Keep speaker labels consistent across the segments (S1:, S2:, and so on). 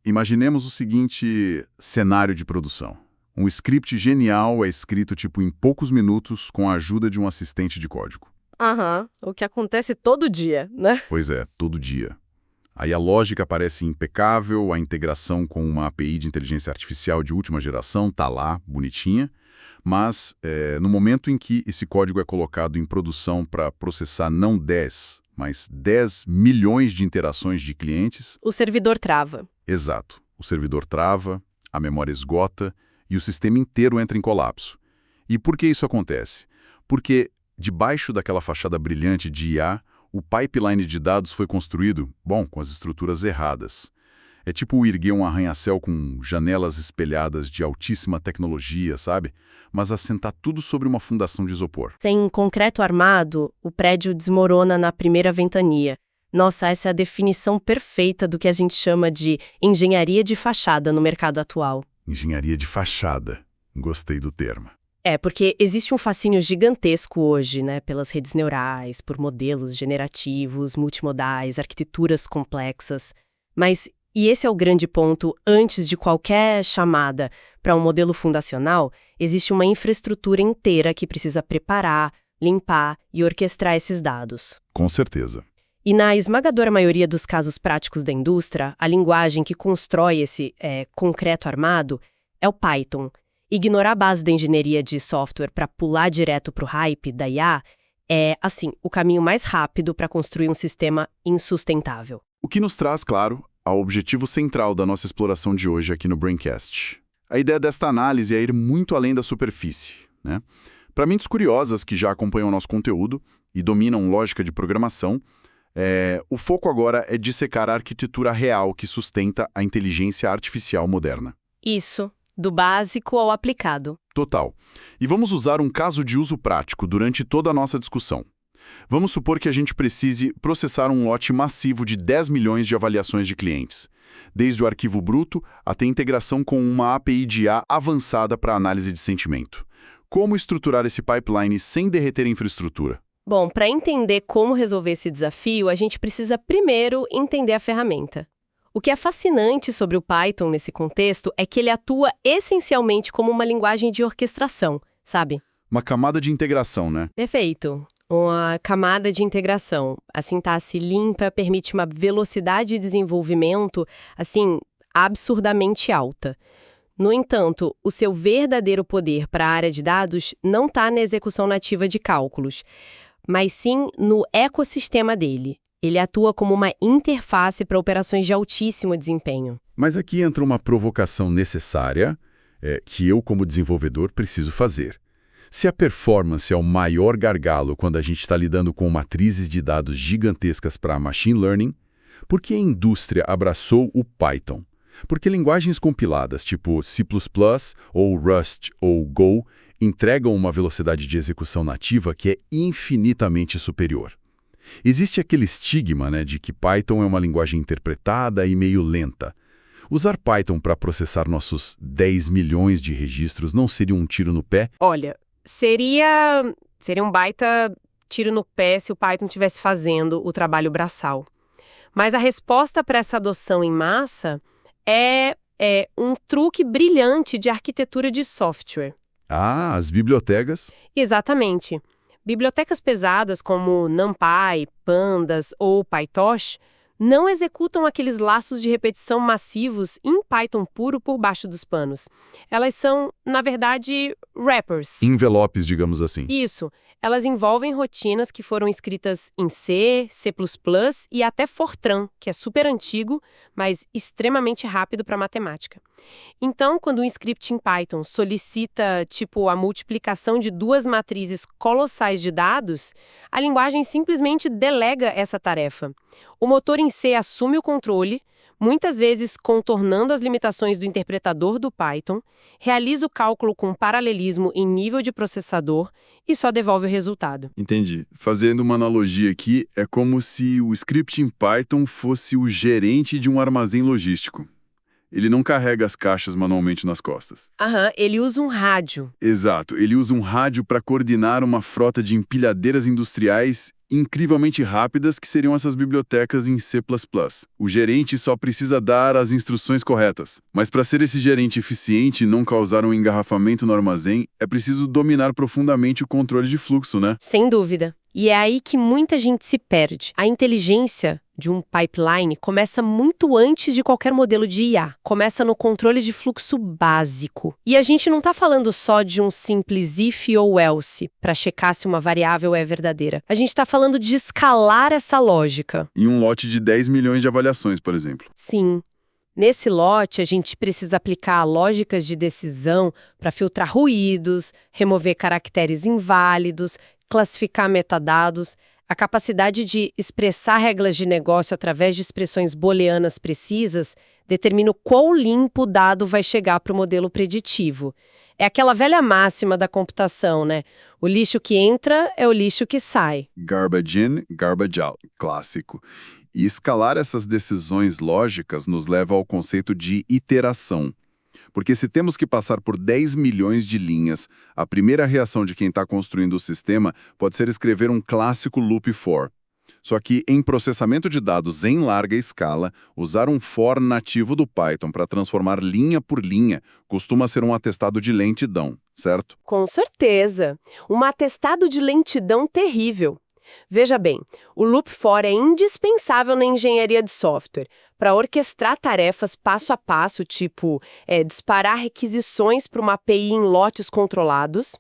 S1: Imaginemos o seguinte cenário de produção. Um script genial é escrito em poucos minutos com a ajuda de um assistente de código.
S2: Aham, o que acontece todo dia, né?
S1: Pois é, todo dia. Aí a lógica parece impecável, a integração com uma API de inteligência artificial de última geração tá lá, bonitinha, mas no momento em que esse código é colocado em produção para processar não 10, mas 10 milhões de interações de clientes...
S2: O servidor trava.
S1: Exato. O servidor trava, a memória esgota e o sistema inteiro entra em colapso. E por que isso acontece? Porque, debaixo daquela fachada brilhante de IA, o pipeline de dados foi construído, com as estruturas erradas. É tipo erguer um arranha-céu com janelas espelhadas de altíssima tecnologia, sabe? Mas assentar tudo sobre uma fundação de isopor.
S2: Sem concreto armado, o prédio desmorona na primeira ventania. Nossa, essa é a definição perfeita do que a gente chama de engenharia de fachada no mercado atual.
S1: Engenharia de fachada. Gostei do termo.
S2: Porque existe um fascínio gigantesco hoje, né, pelas redes neurais, por modelos generativos, multimodais, arquiteturas complexas. Mas, e esse é o grande ponto, antes de qualquer chamada para um modelo fundacional, existe uma infraestrutura inteira que precisa preparar, limpar e orquestrar esses dados.
S1: Com certeza.
S2: E na esmagadora maioria dos casos práticos da indústria, a linguagem que constrói esse concreto armado é o Python. Ignorar a base da engenharia de software para pular direto para o hype da IA é, o caminho mais rápido para construir um sistema insustentável.
S1: O que nos traz, claro, ao objetivo central da nossa exploração de hoje aqui no Braincast. A ideia desta análise é ir muito além da superfície, né? Para mentes curiosas que já acompanham o nosso conteúdo e dominam lógica de programação, o foco agora é dissecar a arquitetura real que sustenta a inteligência artificial moderna.
S2: Isso. Do básico ao aplicado.
S1: Total. E vamos usar um caso de uso prático durante toda a nossa discussão. Vamos supor que a gente precise processar um lote massivo de 10 milhões de avaliações de clientes, desde o arquivo bruto até a integração com uma API de IA avançada para análise de sentimento. Como estruturar esse pipeline sem derreter a infraestrutura?
S2: Bom, para entender como resolver esse desafio, a gente precisa primeiro entender a ferramenta. O que é fascinante sobre o Python nesse contexto é que ele atua essencialmente como uma linguagem de orquestração, sabe?
S1: Uma camada de integração, né?
S2: Perfeito. Uma camada de integração. A sintaxe limpa permite uma velocidade de desenvolvimento, absurdamente alta. No entanto, o seu verdadeiro poder para a área de dados não está na execução nativa de cálculos, mas sim no ecossistema dele. Ele atua como uma interface para operações de altíssimo desempenho.
S1: Mas aqui entra uma provocação necessária que eu, como desenvolvedor, preciso fazer. Se a performance é o maior gargalo quando a gente está lidando com matrizes de dados gigantescas para machine learning, por que a indústria abraçou o Python? Porque linguagens compiladas tipo C++ ou Rust ou Go entregam uma velocidade de execução nativa que é infinitamente superior. Existe aquele estigma, de que Python é uma linguagem interpretada e meio lenta. Usar Python para processar nossos 10 milhões de registros não seria um tiro no pé?
S2: Olha, seria um baita tiro no pé se o Python estivesse fazendo o trabalho braçal. Mas a resposta para essa adoção em massa é um truque brilhante de arquitetura de software.
S1: Ah, as bibliotecas?
S2: Exatamente. Bibliotecas pesadas como NumPy, Pandas ou PyTorch não executam aqueles laços de repetição massivos em Python puro por baixo dos panos. Elas são, na verdade, wrappers.
S1: Envelopes, digamos assim.
S2: Isso. Elas envolvem rotinas que foram escritas em C, C++ e até Fortran, que é super antigo, mas extremamente rápido para matemática. Então, quando um script em Python solicita, a multiplicação de duas matrizes colossais de dados, a linguagem simplesmente delega essa tarefa. O motor em C assume o controle, muitas vezes contornando as limitações do interpretador do Python, realiza o cálculo com paralelismo em nível de processador e só devolve o resultado.
S1: Entendi. Fazendo uma analogia aqui, é como se o script em Python fosse o gerente de um armazém logístico. Ele não carrega as caixas manualmente nas costas.
S2: Ele usa um rádio.
S1: Exato, ele usa um rádio para coordenar uma frota de empilhadeiras industriais incrivelmente rápidas que seriam essas bibliotecas em C++. O gerente só precisa dar as instruções corretas. Mas para ser esse gerente eficiente e não causar um engarrafamento no armazém, é preciso dominar profundamente o controle de fluxo, né?
S2: Sem dúvida. E é aí que muita gente se perde. A inteligência de um pipeline começa muito antes de qualquer modelo de IA. Começa no controle de fluxo básico. E a gente não está falando só de um simples if ou else para checar se uma variável é verdadeira. A gente está falando de escalar essa lógica.
S1: Em um lote de 10 milhões de avaliações, por exemplo.
S2: Sim. Nesse lote, a gente precisa aplicar lógicas de decisão para filtrar ruídos, remover caracteres inválidos, classificar metadados. A capacidade de expressar regras de negócio através de expressões booleanas precisas determina o quão limpo o dado vai chegar para o modelo preditivo. É aquela velha máxima da computação, né? O lixo que entra é o lixo que sai.
S1: Garbage in, garbage out. Clássico. E escalar essas decisões lógicas nos leva ao conceito de iteração. Porque se temos que passar por 10 milhões de linhas, a primeira reação de quem está construindo o sistema pode ser escrever um clássico loop for. Só que em processamento de dados em larga escala, usar um for nativo do Python para transformar linha por linha costuma ser um atestado de lentidão, certo?
S2: Com certeza. Um atestado de lentidão terrível. Veja bem, o loop for é indispensável na engenharia de software para orquestrar tarefas passo a passo, tipo disparar requisições para uma API em lotes controlados,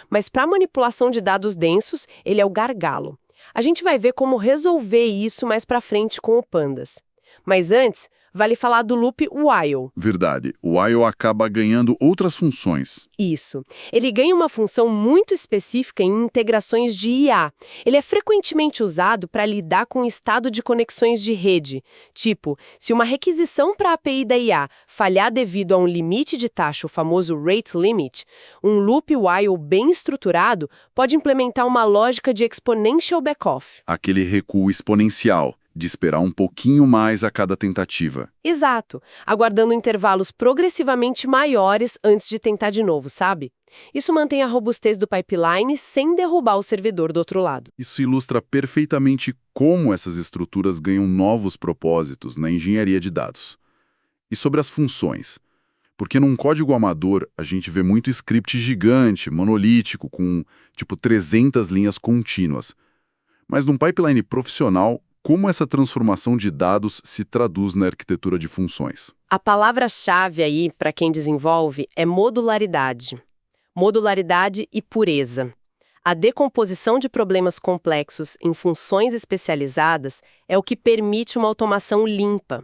S2: mas para manipulação de dados densos, ele é o gargalo. A gente vai ver como resolver isso mais para frente com o Pandas. Mas antes, vale falar do loop while.
S1: Verdade. O while acaba ganhando outras funções.
S2: Isso. Ele ganha uma função muito específica em integrações de IA. Ele é frequentemente usado para lidar com o estado de conexões de rede. Tipo, se uma requisição para a API da IA falhar devido a um limite de taxa, o famoso rate limit, um loop while bem estruturado pode implementar uma lógica de exponential backoff.
S1: Aquele recuo exponencial, de esperar um pouquinho mais a cada tentativa.
S2: Exato, aguardando intervalos progressivamente maiores antes de tentar de novo, sabe? Isso mantém a robustez do pipeline sem derrubar o servidor do outro lado.
S1: Isso ilustra perfeitamente como essas estruturas ganham novos propósitos na engenharia de dados. E sobre as funções. Porque num código amador, a gente vê muito script gigante, monolítico, com tipo 300 linhas contínuas. Mas num pipeline profissional, como essa transformação de dados se traduz na arquitetura de funções?
S2: A palavra-chave aí, para quem desenvolve, é modularidade. Modularidade e pureza. A decomposição de problemas complexos em funções especializadas é o que permite uma automação limpa.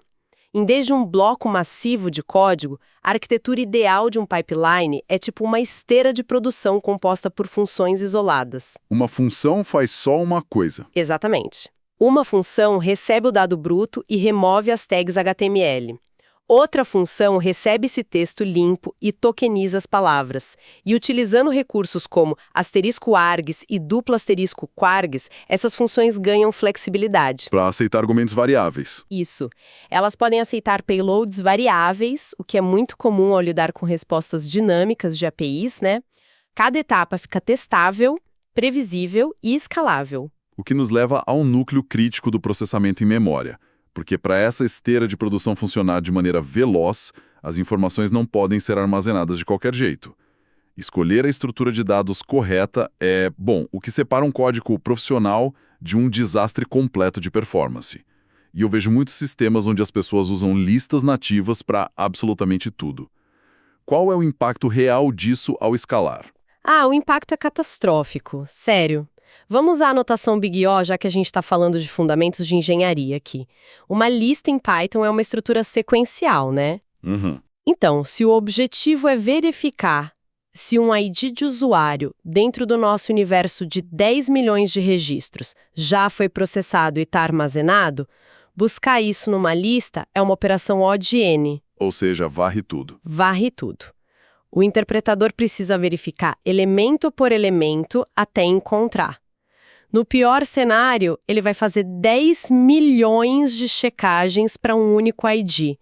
S2: Em vez de um bloco massivo de código, a arquitetura ideal de um pipeline é tipo uma esteira de produção composta por funções isoladas.
S1: Uma função faz só uma coisa.
S2: Exatamente. Uma função recebe o dado bruto e remove as tags HTML. Outra função recebe esse texto limpo e tokeniza as palavras. E utilizando recursos como *args e *quargs, essas funções ganham flexibilidade.
S1: Para aceitar argumentos variáveis.
S2: Isso. Elas podem aceitar payloads variáveis, o que é muito comum ao lidar com respostas dinâmicas de APIs, né? Cada etapa fica testável, previsível e escalável.
S1: O que nos leva ao núcleo crítico do processamento em memória. Porque para essa esteira de produção funcionar de maneira veloz, as informações não podem ser armazenadas de qualquer jeito. Escolher a estrutura de dados correta é, o que separa um código profissional de um desastre completo de performance. E eu vejo muitos sistemas onde as pessoas usam listas nativas para absolutamente tudo. Qual é o impacto real disso ao escalar?
S2: O impacto é catastrófico, sério. Vamos usar a notação Big O, já que a gente está falando de fundamentos de engenharia aqui. Uma lista em Python é uma estrutura sequencial, né?
S1: Uhum.
S2: Então, se o objetivo é verificar se um ID de usuário dentro do nosso universo de 10 milhões de registros já foi processado e está armazenado, buscar isso numa lista é uma operação O de N.
S1: Ou seja, varre tudo.
S2: Varre tudo. O interpretador precisa verificar elemento por elemento até encontrar. No pior cenário, ele vai fazer 10 milhões de checagens para um único ID.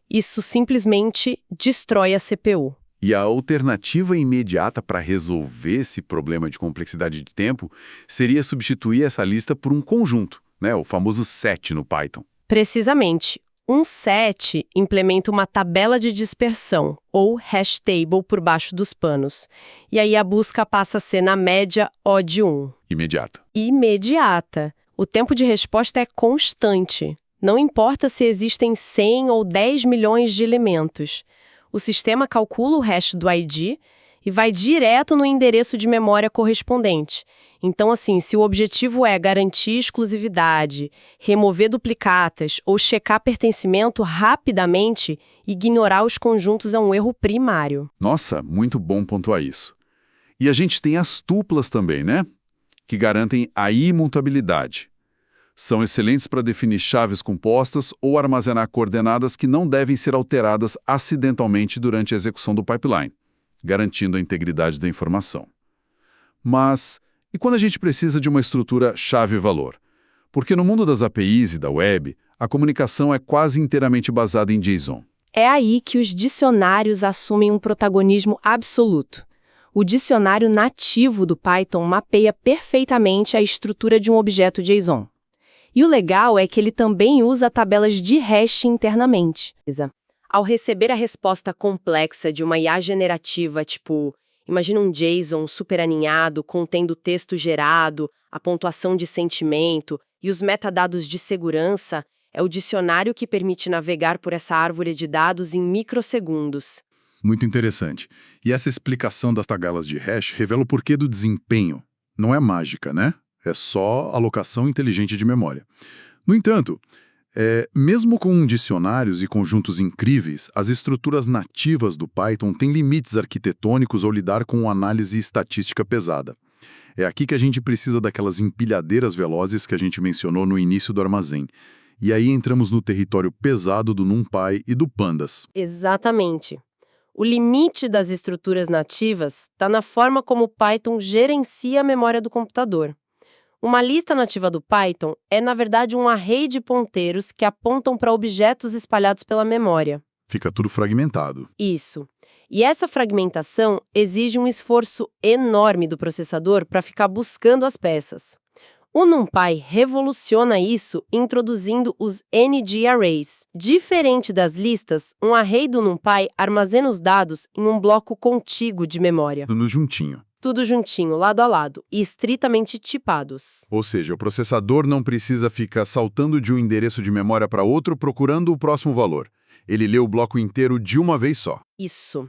S2: Isso simplesmente destrói a CPU.
S1: E a alternativa imediata para resolver esse problema de complexidade de tempo seria substituir essa lista por um conjunto, né? O famoso set no Python.
S2: Precisamente. Um set implementa uma tabela de dispersão, ou hash table, por baixo dos panos. E aí a busca passa a ser na média O de 1.
S1: Imediata.
S2: Imediata. O tempo de resposta é constante. Não importa se existem 100 ou 10 milhões de elementos. O sistema calcula o hash do ID e vai direto no endereço de memória correspondente. Então, assim, se o objetivo é garantir exclusividade, remover duplicatas ou checar pertencimento rapidamente, ignorar os conjuntos é um erro primário.
S1: Nossa, muito bom pontuar isso. E a gente tem as tuplas também, né? Que garantem a imutabilidade. São excelentes para definir chaves compostas ou armazenar coordenadas que não devem ser alteradas acidentalmente durante a execução do pipeline, garantindo a integridade da informação. Mas, e quando a gente precisa de uma estrutura chave-valor? Porque no mundo das APIs e da web, a comunicação é quase inteiramente baseada em JSON.
S2: É aí que os dicionários assumem um protagonismo absoluto. O dicionário nativo do Python mapeia perfeitamente a estrutura de um objeto JSON. E o legal é que ele também usa tabelas de hash internamente. Ao receber a resposta complexa de uma IA generativa, tipo, imagina um JSON super aninhado, contendo texto gerado, a pontuação de sentimento e os metadados de segurança, é o dicionário que permite navegar por essa árvore de dados em microsegundos.
S3: Muito interessante. E essa explicação das tabelas de hash revela o porquê do desempenho. Não é mágica, né? É só alocação inteligente de memória. No entanto, mesmo com dicionários e conjuntos incríveis, as estruturas nativas do Python têm limites arquitetônicos ao lidar com análise estatística pesada. É aqui que a gente precisa daquelas empilhadeiras velozes que a gente mencionou no início do armazém. E aí entramos no território pesado do NumPy e do Pandas.
S2: Exatamente. O limite das estruturas nativas está na forma como o Python gerencia a memória do computador. Uma lista nativa do Python é, na verdade, um array de ponteiros que apontam para objetos espalhados pela memória.
S3: Fica tudo fragmentado.
S2: Isso. E essa fragmentação exige um esforço enorme do processador para ficar buscando as peças. O NumPy revoluciona isso introduzindo os NG Arrays. Diferente das listas, um array do NumPy armazena os dados em um bloco contíguo de memória.
S3: Tudo juntinho.
S2: Tudo juntinho, lado a lado, e estritamente tipados.
S3: Ou seja, o processador não precisa ficar saltando de um endereço de memória para outro procurando o próximo valor. Ele lê o bloco inteiro de uma vez só.
S2: Isso.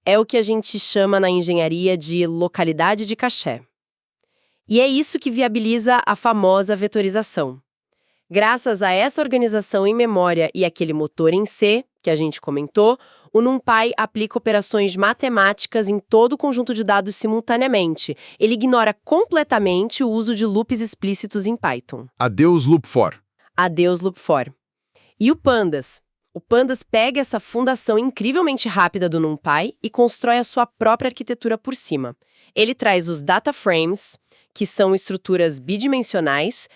S2: É o que a gente chama na engenharia de localidade de caché. E é isso que viabiliza a famosa vetorização. Graças a essa organização em memória e aquele motor em C, que a gente comentou, o NumPy aplica operações matemáticas em todo o conjunto de dados simultaneamente. Ele ignora completamente o uso de loops explícitos em Python.
S3: Adeus loop for.
S2: Adeus loop for. E o Pandas? O Pandas pega essa fundação incrivelmente rápida do NumPy e constrói a sua própria arquitetura por cima. Ele traz os data frames, que são estruturas bidimensionais,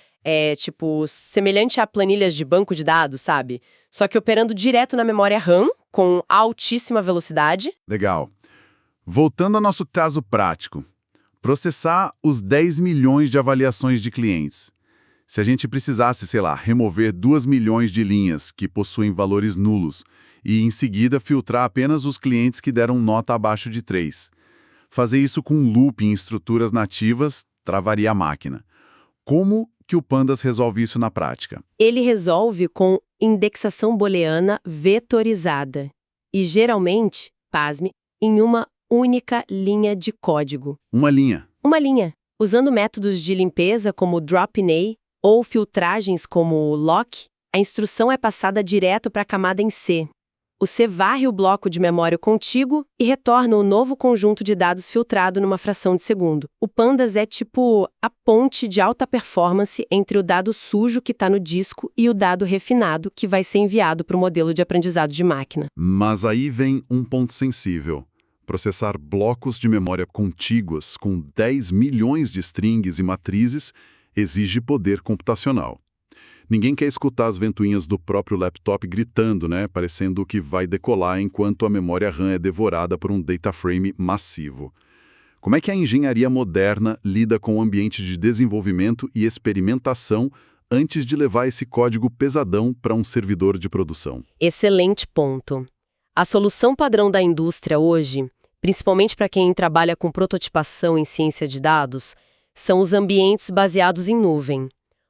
S2: semelhante a planilhas de banco de dados, sabe? Só que operando direto na memória RAM, com altíssima velocidade.
S3: Legal. Voltando ao nosso caso prático. Processar os 10 milhões de avaliações de clientes. Se a gente precisasse, remover 2 milhões de linhas que possuem valores nulos e, em seguida, filtrar apenas os clientes que deram nota abaixo de 3. Fazer isso com um loop em estruturas nativas travaria a máquina. Como que o Pandas resolve isso na prática?
S2: Ele resolve com indexação booleana vetorizada. E, geralmente, pasme, em uma única linha de código.
S3: Uma linha.
S2: Uma linha. Usando métodos de limpeza como drop-in ou filtragens como lock, a instrução é passada direto para a camada em C. O C varre o bloco de memória contíguo e retorna o novo conjunto de dados filtrado numa fração de segundo. O Pandas é tipo a ponte de alta performance entre o dado sujo que está no disco e o dado refinado que vai ser enviado para o modelo de aprendizado de máquina.
S3: Mas aí vem um ponto sensível. Processar blocos de memória contíguas com 10 milhões de strings e matrizes exige poder computacional.
S1: Ninguém quer escutar as ventoinhas do próprio laptop gritando, né? Parecendo que vai decolar enquanto a memória RAM é devorada por um data frame massivo. Como é que a engenharia moderna lida com o ambiente de desenvolvimento e experimentação antes de levar esse código pesadão para um servidor de produção?
S2: Excelente ponto. A solução padrão da indústria hoje, principalmente para quem trabalha com prototipação em ciência de dados, são os ambientes baseados em nuvem.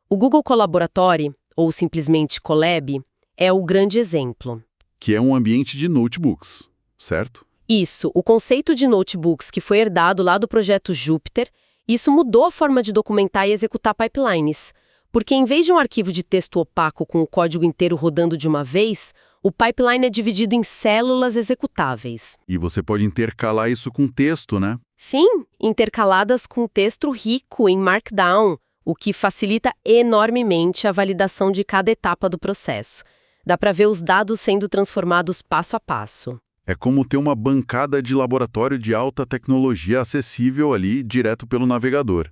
S2: O Google Colaboratory, ou simplesmente Colab, é o grande exemplo.
S1: Que é um ambiente de notebooks, certo?
S2: Isso, o conceito de notebooks que foi herdado lá do projeto Jupyter, isso mudou a forma de documentar e executar pipelines. Porque em vez de um arquivo de texto opaco com o código inteiro rodando de uma vez, o pipeline é dividido em células executáveis.
S1: E você pode intercalar isso com texto, né?
S2: Sim, intercaladas com texto rico em Markdown, o que facilita enormemente a validação de cada etapa do processo. Dá para ver os dados sendo transformados passo a passo.
S1: É como ter uma bancada de laboratório de alta tecnologia acessível ali direto pelo navegador.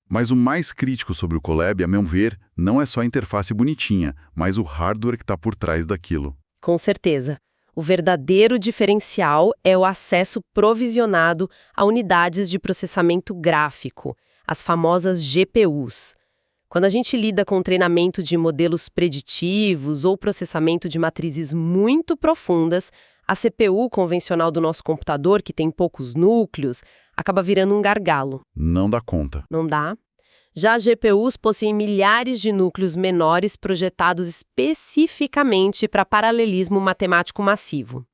S1: Mas o mais crítico sobre o Colab, a meu ver, não é só a interface bonitinha, mas o hardware que está por trás daquilo.
S2: Com certeza. O verdadeiro diferencial é o acesso provisionado a unidades de processamento gráfico, as famosas GPUs. Quando a gente lida com treinamento de modelos preditivos ou processamento de matrizes muito profundas, a CPU convencional do nosso computador, que tem poucos núcleos, acaba virando um gargalo.
S1: Não dá conta.
S2: Não dá? Já as GPUs possuem milhares de núcleos menores projetados especificamente para paralelismo matemático massivo.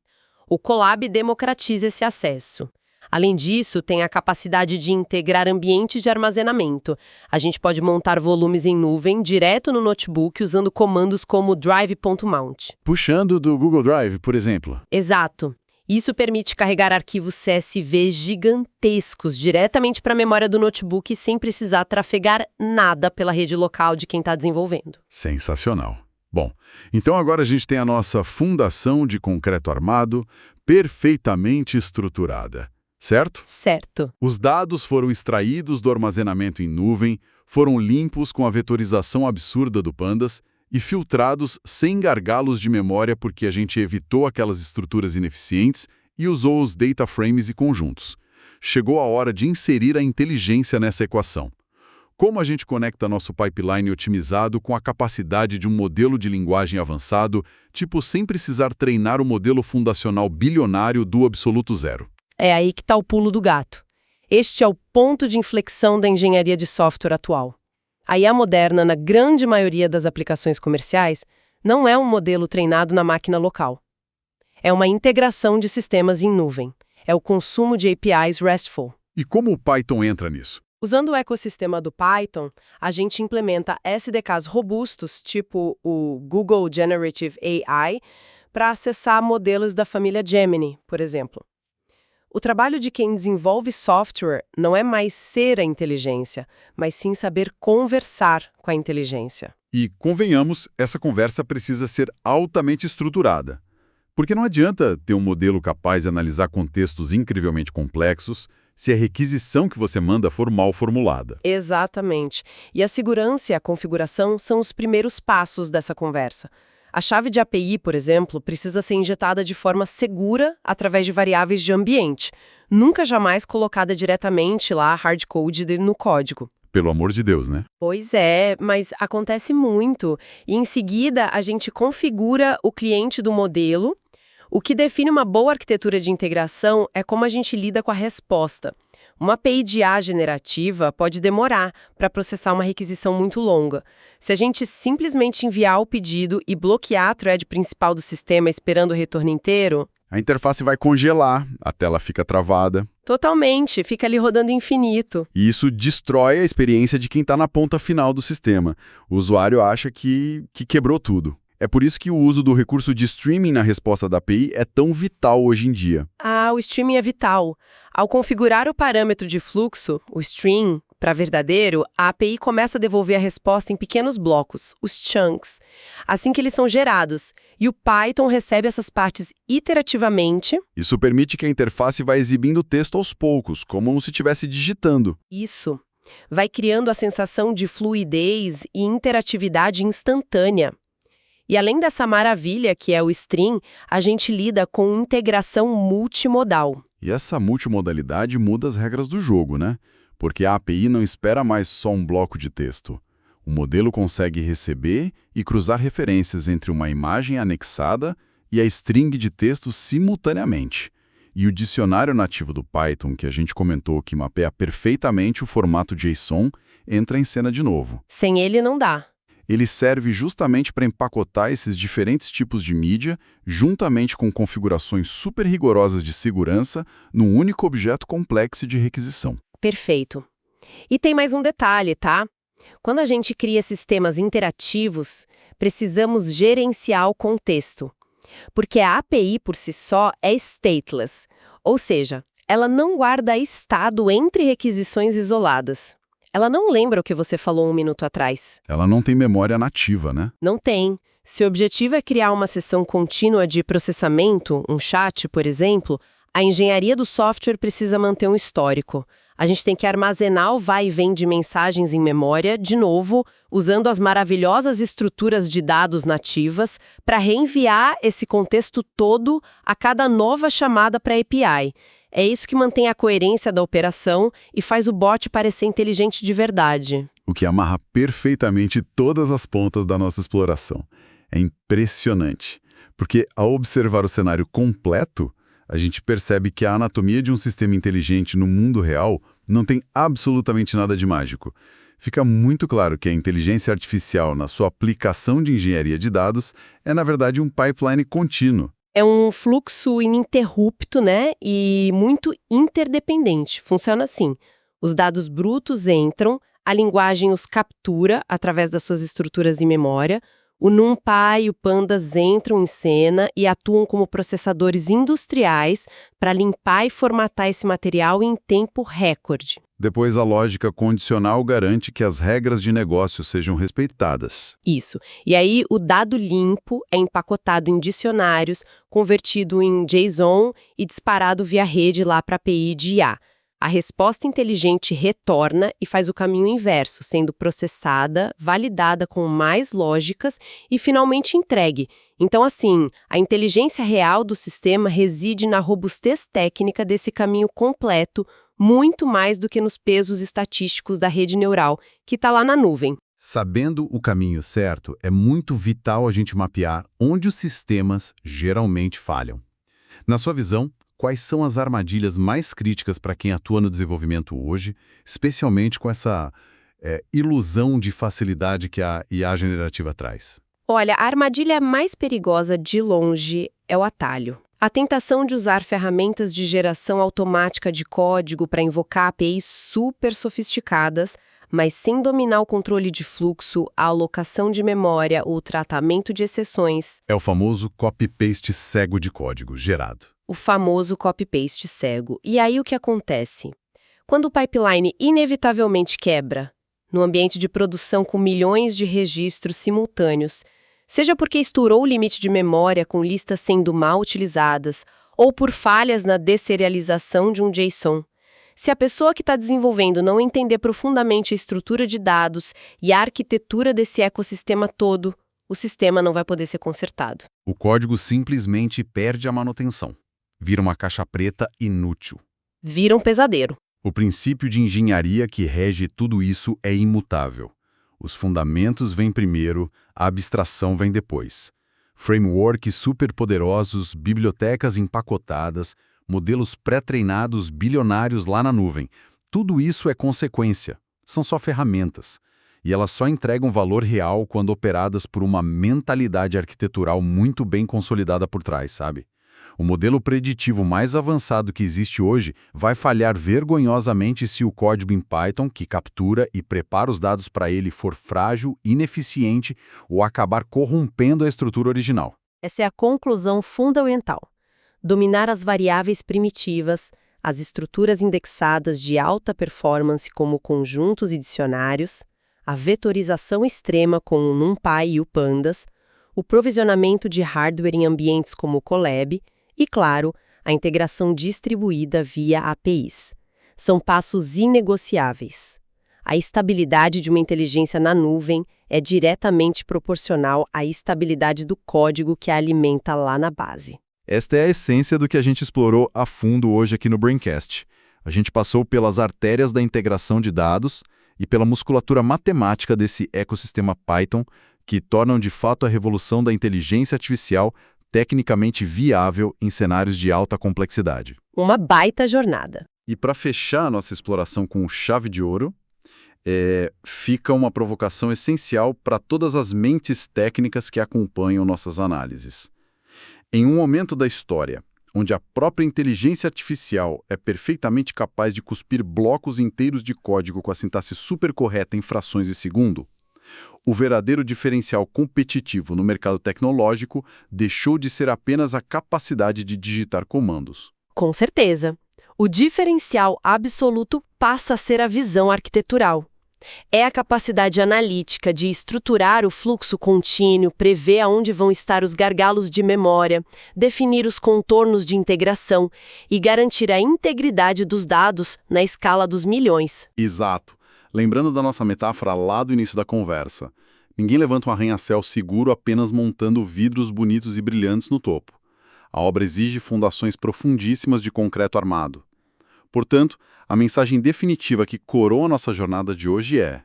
S2: O Colab democratiza esse acesso. Além disso, tem a capacidade de integrar ambientes de armazenamento. A gente pode montar volumes em nuvem direto no notebook usando comandos como drive.mount.
S1: Puxando do Google Drive, por exemplo.
S2: Exato. Isso permite carregar arquivos CSV gigantescos diretamente para a memória do notebook sem precisar trafegar nada pela rede local de quem está desenvolvendo.
S1: Sensacional. Bom, então agora a gente tem a nossa fundação de concreto armado perfeitamente estruturada, certo?
S2: Certo.
S1: Os dados foram extraídos do armazenamento em nuvem, foram limpos com a vetorização absurda do Pandas e filtrados sem gargalos de memória porque a gente evitou aquelas estruturas ineficientes e usou os data frames e conjuntos. Chegou a hora de inserir a inteligência nessa equação. Como a gente conecta nosso pipeline otimizado com a capacidade de um modelo de linguagem avançado, tipo sem precisar treinar o modelo fundacional bilionário do absoluto zero?
S2: É aí que está o pulo do gato. Este é o ponto de inflexão da engenharia de software atual. A IA moderna, na grande maioria das aplicações comerciais, não é um modelo treinado na máquina local. É uma integração de sistemas em nuvem. É o consumo de APIs RESTful.
S1: E como o Python entra nisso?
S2: Usando o ecossistema do Python, a gente implementa SDKs robustos, tipo o Google Generative AI, para acessar modelos da família Gemini, por exemplo. O trabalho de quem desenvolve software não é mais ser a inteligência, mas sim saber conversar com a inteligência.
S1: E, convenhamos, essa conversa precisa ser altamente estruturada. Porque não adianta ter um modelo capaz de analisar contextos incrivelmente complexos se a requisição que você manda for mal formulada.
S2: Exatamente. E a segurança e a configuração são os primeiros passos dessa conversa. A chave de API, por exemplo, precisa ser injetada de forma segura através de variáveis de ambiente, nunca jamais colocada diretamente lá hardcoded no código.
S1: Pelo amor de Deus, né?
S2: Pois é, mas acontece muito. E em seguida, a gente configura o cliente do modelo. O que define uma boa arquitetura de integração é como a gente lida com a resposta. Uma API de IA generativa pode demorar para processar uma requisição muito longa. Se a gente simplesmente enviar o pedido e bloquear a thread principal do sistema esperando o retorno inteiro...
S1: A interface vai congelar, a tela fica travada.
S2: Totalmente, fica ali rodando infinito.
S1: E isso destrói a experiência de quem está na ponta final do sistema. O usuário acha que quebrou tudo. É por isso que o uso do recurso de streaming na resposta da API é tão vital hoje em dia.
S2: Ah, o streaming é vital. Ao configurar o parâmetro de fluxo, o stream, para verdadeiro, a API começa a devolver a resposta em pequenos blocos, os chunks, assim que eles são gerados. E o Python recebe essas partes iterativamente.
S1: Isso permite que a interface vá exibindo o texto aos poucos, como se estivesse digitando.
S2: Isso. Vai criando a sensação de fluidez e interatividade instantânea. E além dessa maravilha que é o stream, a gente lida com integração multimodal.
S1: E essa multimodalidade muda as regras do jogo, né? Porque a API não espera mais só um bloco de texto. O modelo consegue receber e cruzar referências entre uma imagem anexada e a string de texto simultaneamente. E o dicionário nativo do Python, que a gente comentou que mapeia perfeitamente o formato JSON, entra em cena de novo.
S2: Sem ele não dá.
S1: Ele serve justamente para empacotar esses diferentes tipos de mídia, juntamente com configurações super rigorosas de segurança, num único objeto complexo de requisição.
S2: Perfeito. E tem mais um detalhe, tá? Quando a gente cria sistemas interativos, precisamos gerenciar o contexto. Porque a API por si só é stateless, ou seja, ela não guarda estado entre requisições isoladas. Ela não lembra o que você falou um minuto atrás.
S1: Ela não tem memória nativa, né?
S2: Não tem. Se o objetivo é criar uma sessão contínua de processamento, um chat, por exemplo, a engenharia do software precisa manter um histórico. A gente tem que armazenar o vai e vem de mensagens em memória, de novo, usando as maravilhosas estruturas de dados nativas para reenviar esse contexto todo a cada nova chamada para a API. É isso que mantém a coerência da operação e faz o bot parecer inteligente de verdade.
S1: O que amarra perfeitamente todas as pontas da nossa exploração. É impressionante, porque ao observar o cenário completo, a gente percebe que a anatomia de um sistema inteligente no mundo real não tem absolutamente nada de mágico. Fica muito claro que a inteligência artificial, na sua aplicação de engenharia de dados, é, na verdade, um pipeline contínuo.
S2: É um fluxo ininterrupto, né? E muito interdependente. Funciona assim. Os dados brutos entram, a linguagem os captura através das suas estruturas em memória, o NumPy e o Pandas entram em cena e atuam como processadores industriais para limpar e formatar esse material em tempo recorde.
S1: Depois, a lógica condicional garante que as regras de negócio sejam respeitadas.
S2: Isso. E aí, o dado limpo é empacotado em dicionários, convertido em JSON e disparado via rede lá para a API de IA. A resposta inteligente retorna e faz o caminho inverso, sendo processada, validada com mais lógicas e finalmente entregue. Então, assim, a inteligência real do sistema reside na robustez técnica desse caminho completo, muito mais do que nos pesos estatísticos da rede neural, que está lá na nuvem.
S1: Sabendo o caminho certo, é muito vital a gente mapear onde os sistemas geralmente falham. Na sua visão, quais são as armadilhas mais críticas para quem atua no desenvolvimento hoje, especialmente com essa ilusão de facilidade que a IA generativa traz?
S2: Olha, a armadilha mais perigosa de longe é o atalho. A tentação de usar ferramentas de geração automática de código para invocar APIs super sofisticadas, mas sem dominar o controle de fluxo, a alocação de memória ou o tratamento de exceções.
S1: É o famoso copy-paste cego de código gerado.
S2: O famoso copy-paste cego. E aí o que acontece? Quando o pipeline inevitavelmente quebra, no ambiente de produção com milhões de registros simultâneos, seja porque estourou o limite de memória com listas sendo mal utilizadas, ou por falhas na desserialização de um JSON. Se a pessoa que está desenvolvendo não entender profundamente a estrutura de dados e a arquitetura desse ecossistema todo, o sistema não vai poder ser consertado.
S1: O código simplesmente perde a manutenção. Vira uma caixa preta inútil.
S2: Vira um pesadelo.
S1: O princípio de engenharia que rege tudo isso é imutável. Os fundamentos vêm primeiro, a abstração vem depois. Frameworks superpoderosos, bibliotecas empacotadas, modelos pré-treinados bilionários lá na nuvem. Tudo isso é consequência. São só ferramentas. E elas só entregam valor real quando operadas por uma mentalidade arquitetural muito bem consolidada por trás, sabe? O modelo preditivo mais avançado que existe hoje vai falhar vergonhosamente se o código em Python, que captura e prepara os dados para ele, for frágil, ineficiente ou acabar corrompendo a estrutura original.
S2: Essa é a conclusão fundamental. Dominar as variáveis primitivas, as estruturas indexadas de alta performance como conjuntos e dicionários, a vetorização extrema com o NumPy e o Pandas, o provisionamento de hardware em ambientes como o Colab e, claro, a integração distribuída via APIs. São passos inegociáveis. A estabilidade de uma inteligência na nuvem é diretamente proporcional à estabilidade do código que a alimenta lá na base.
S4: Esta é a essência do que a gente explorou a fundo hoje aqui no Braincast. A gente passou pelas artérias da integração de dados e pela musculatura matemática desse ecossistema Python, que tornam de fato a revolução da inteligência artificial tecnicamente viável em cenários de alta complexidade.
S2: Uma baita jornada.
S1: E para fechar a nossa exploração com chave de ouro, fica uma provocação essencial para todas as mentes técnicas que acompanham nossas análises. Em um momento da história onde a própria inteligência artificial é perfeitamente capaz de cuspir blocos inteiros de código com a sintaxe super correta em frações de segundo, o verdadeiro diferencial competitivo no mercado tecnológico deixou de ser apenas a capacidade de digitar comandos.
S2: Com certeza. O diferencial absoluto passa a ser a visão arquitetural. É a capacidade analítica de estruturar o fluxo contínuo, prever aonde vão estar os gargalos de memória, definir os contornos de integração e garantir a integridade dos dados na escala dos milhões.
S1: Exato. Lembrando da nossa metáfora lá do início da conversa, ninguém levanta um arranha-céu seguro apenas montando vidros bonitos e brilhantes no topo. A obra exige fundações profundíssimas de concreto armado. Portanto, a mensagem definitiva que coroa a nossa jornada de hoje é: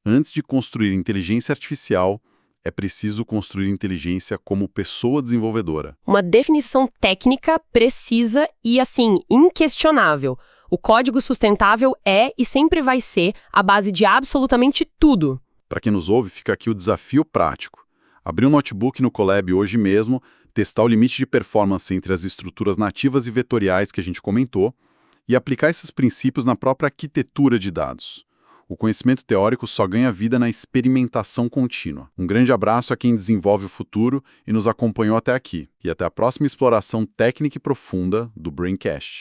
S1: antes de construir inteligência artificial, é preciso construir inteligência como pessoa desenvolvedora.
S2: Uma definição técnica precisa e, assim, inquestionável. O código sustentável é e sempre vai ser a base de absolutamente tudo.
S1: Para quem nos ouve, fica aqui o desafio prático. Abrir um notebook no Colab hoje mesmo, testar o limite de performance entre as estruturas nativas e vetoriais que a gente comentou, e aplicar esses princípios na própria arquitetura de dados. O conhecimento teórico só ganha vida na experimentação contínua. Um grande abraço a quem desenvolve o futuro e nos acompanhou até aqui. E até a próxima exploração técnica e profunda do Braincast.